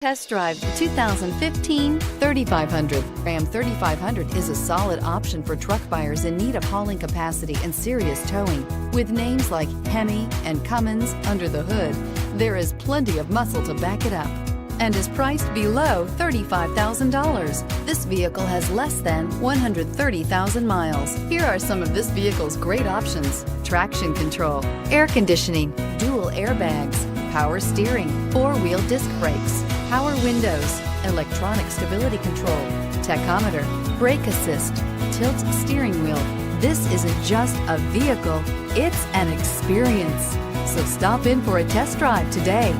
Test drive the 2015 3500. Ram 3500 is a solid option for truck buyers in need of hauling capacity and serious towing. With names like Hemi and Cummins under the hood, there is plenty of muscle to back it up, and is priced below $35,000. This vehicle has less than 130,000 miles. Here are some of this vehicle's great options: traction control, air conditioning, dual airbags, power steering, four-wheel disc brakes, power windows, electronic stability control, tachometer, brake assist, tilt steering wheel. This isn't just a vehicle, it's an experience. So stop in for a test drive today.